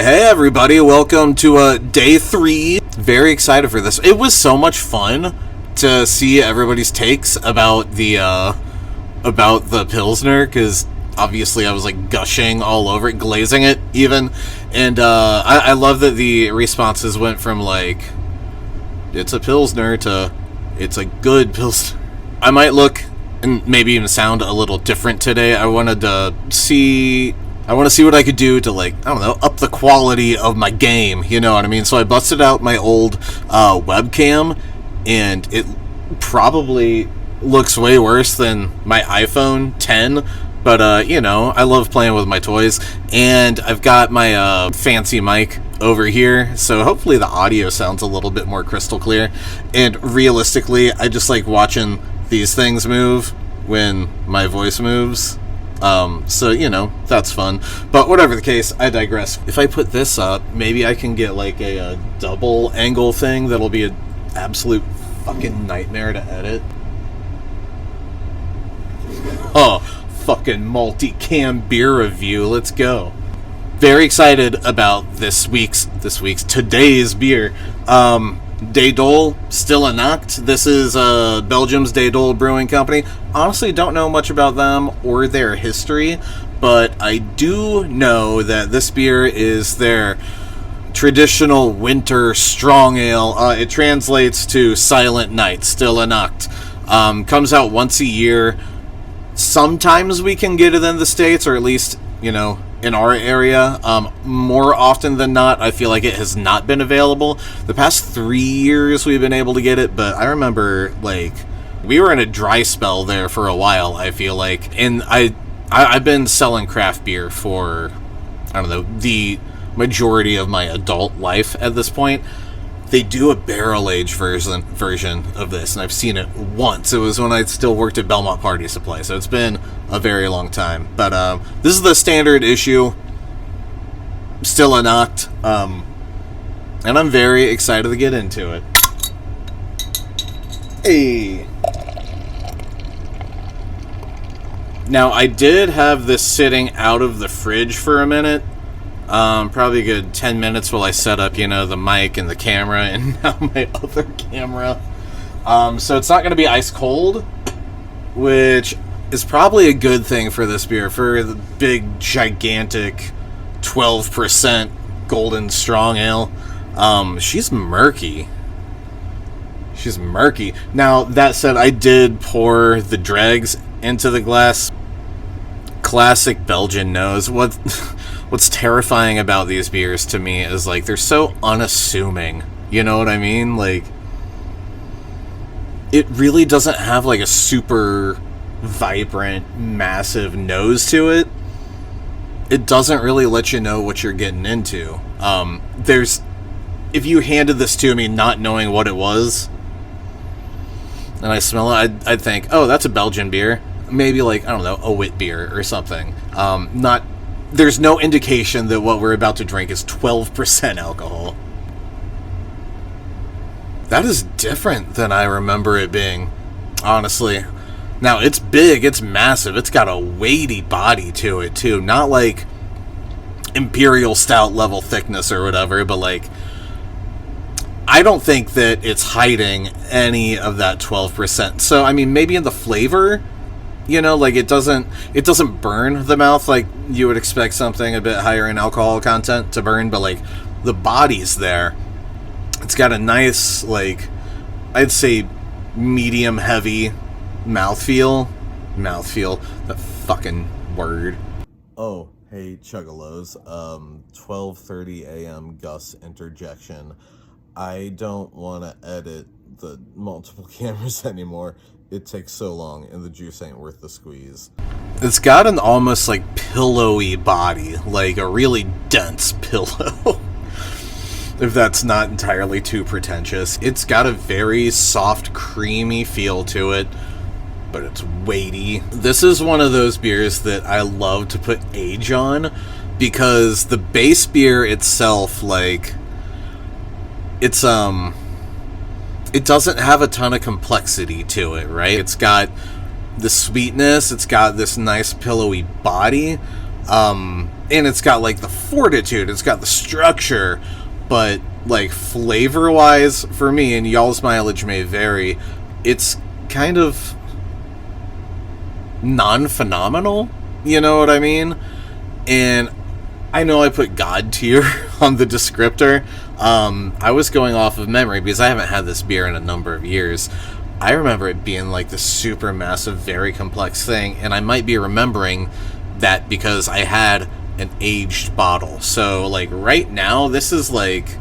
Hey everybody, welcome to day 3. Very excited for this. It was so much fun to see everybody's takes about the Pilsner, because obviously I was like gushing all over it, glazing it even, and I love that the responses went from like, it's a Pilsner to it's a good Pilsner. I might look and maybe even sound a little different today. I want to see what I could do to, like, I don't know, up the quality of my game, you know what I mean? So I busted out my old webcam, and it probably looks way worse than my iPhone 10, but, you know, I love playing with my toys, and I've got my fancy mic over here, so hopefully the audio sounds a little bit more crystal clear, and realistically, I just like watching these things move when my voice moves. So, you know, that's fun. But whatever the case, I digress. If I put this up, maybe I can get like a double angle thing that'll be an absolute fucking nightmare to edit. Oh, fucking multi-cam beer review. Let's go. Very excited about today's beer. De Dolle, still a Nacht. This is Belgium's De Dolle Brewing Company. Honestly, don't know much about them or their history, but I do know that this beer is their traditional winter strong ale. It translates to Silent Night, still a Nacht. Comes out once a year. Sometimes we can get it in the States, or at least, you know, in our area. More often than not, I feel like it has not been available. The past 3 years we've been able to get it, but I remember, like, we were in a dry spell there for a while, I feel like. And I've been selling craft beer for, I don't know, the majority of my adult life at this point. They do a barrel-aged version of this, and I've seen it once. It was when I still worked at Belmont Party Supply, so it's been a very long time. But this is the standard issue, still a Nacht, and I'm very excited to get into it. Hey! Now, I did have this sitting out of the fridge for a minute. Probably a good 10 minutes while I set up, you know, the mic and the camera and now my other camera. So it's not going to be ice cold, which is probably a good thing for this beer, for the big, gigantic 12% golden strong ale. She's murky. She's murky. Now, that said, I did pour the dregs into the glass. Classic Belgian nose. What's terrifying about these beers to me is, like, they're so unassuming. You know what I mean? Like, it really doesn't have, like, a super vibrant, massive nose to it. It doesn't really let you know what you're getting into. If you handed this to me not knowing what it was, and I smell it, I'd think, oh, that's a Belgian beer. Maybe, like, I don't know, a wit beer or something. There's no indication that what we're about to drink is 12% alcohol. That is different than I remember it being, honestly. Now, it's big, it's massive, it's got a weighty body to it, too. Not like Imperial Stout level thickness or whatever, but, like, I don't think that it's hiding any of that 12%. So, I mean, maybe in the flavor, you know, like, it doesn't burn the mouth like you would expect something a bit higher in alcohol content to burn, but, like, the body's there. It's got a nice, like, I'd say medium heavy mouthfeel. Mouthfeel, that fucking word. Oh, hey, Chuggalos. 12:30 a.m. Gus interjection. I don't want to edit the multiple cameras anymore. It takes so long, and the juice ain't worth the squeeze. It's got an almost, like, pillowy body, like a really dense pillow. If that's not entirely too pretentious. It's got a very soft, creamy feel to it, but it's weighty. This is one of those beers that I love to put age on, because the base beer itself, like, it's, it doesn't have a ton of complexity to it, right? It's got the sweetness, it's got this nice pillowy body, And it's got like the fortitude, it's got the structure, but like flavor wise for me, and y'all's mileage may vary, it's kind of non-phenomenal, you know what I mean? And I know I put God tier on the descriptor. I was going off of memory because I haven't had this beer in a number of years. I remember it being like this super massive, very complex thing, and I might be remembering that because I had an aged bottle. So like right now, this is like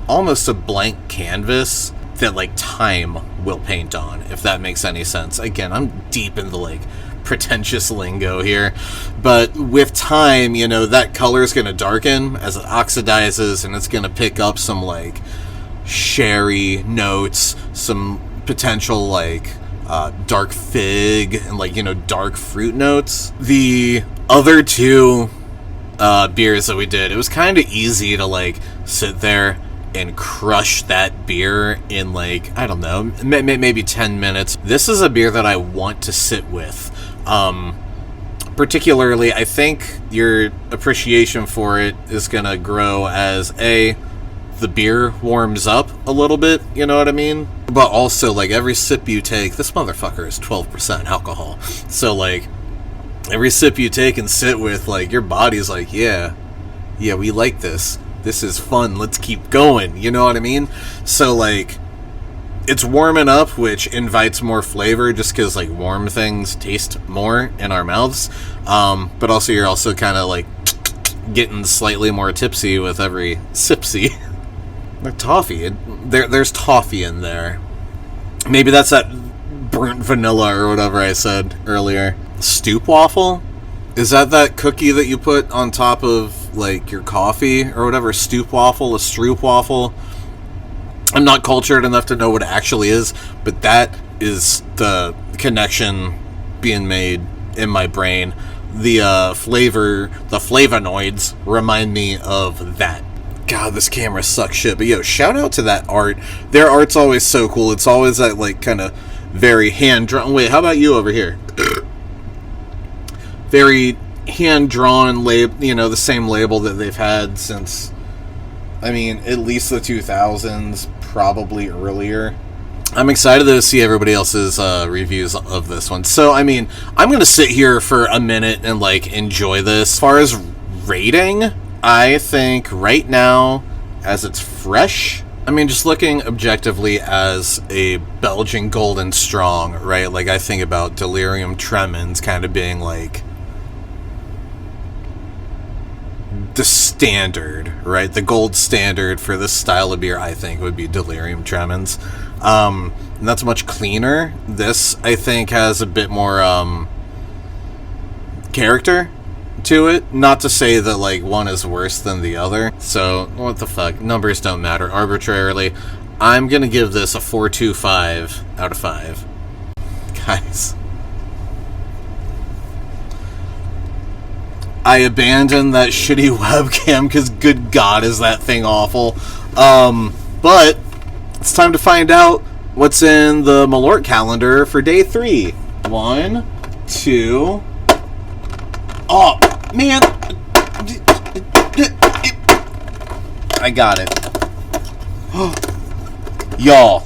almost a blank canvas that like time will paint on, if that makes any sense. Again, I'm deep in the like pretentious lingo here, but with time, you know, that color is going to darken as it oxidizes, and it's going to pick up some like sherry notes, some potential like dark fig, and like, you know, dark fruit notes. The other two beers that we did, it was kind of easy to like sit there and crush that beer in like, I don't know, maybe 10 minutes. This is a beer that I want to sit with. Particularly, I think your appreciation for it is going to grow as the beer warms up a little bit, you know what I mean? But also, like, every sip you take, this motherfucker is 12% alcohol. So, like, every sip you take and sit with, like, your body's like, yeah, we like this. This is fun. Let's keep going. You know what I mean? So, like, it's warming up, which invites more flavor just because, like, warm things taste more in our mouths. But also, you're also kind of, like, getting slightly more tipsy with every sipsy. Like toffee. There's toffee in there. Maybe that's that burnt vanilla or whatever I said earlier. Stoop waffle? Is that cookie that you put on top of, like, your coffee or whatever? Stoop waffle? A stroop waffle? I'm not cultured enough to know what it actually is, but that is the connection being made in my brain. The flavonoids remind me of that. God, this camera sucks shit. But yo, shout out to that art. Their art's always so cool. It's always that, like, kind of very hand-drawn. Wait, how about you over here? Very hand-drawn label, you know, the same label that they've had since, I mean, at least the 2000s, probably earlier. I'm excited to see everybody else's reviews of this one. So, I mean, I'm going to sit here for a minute and, like, enjoy this. As far as rating, I think right now, as it's fresh, I mean, just looking objectively as a Belgian Golden Strong, right? Like, I think about Delirium Tremens kind of being, like, the standard, right? The gold standard for this style of beer, I think, would be Delirium Tremens. And that's much cleaner. This, I think, has a bit more character to it. Not to say that, like, one is worse than the other. So, what the fuck? Numbers don't matter arbitrarily. I'm gonna give this a 4.25 out of 5. Guys, I abandoned that shitty webcam because, good God, is that thing awful. But it's time to find out what's in the Malort calendar for day 3. 1, 2... Oh, man. I got it. Y'all.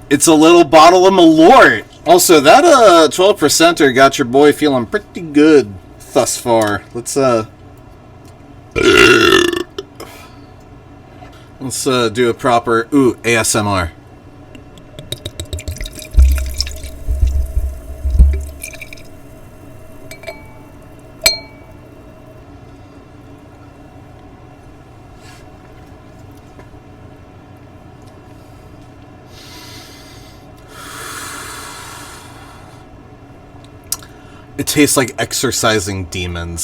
It's a little bottle of Malort. Also, that 12%er got your boy feeling pretty good thus far. Let's do a proper ASMR. It tastes like exorcising demons.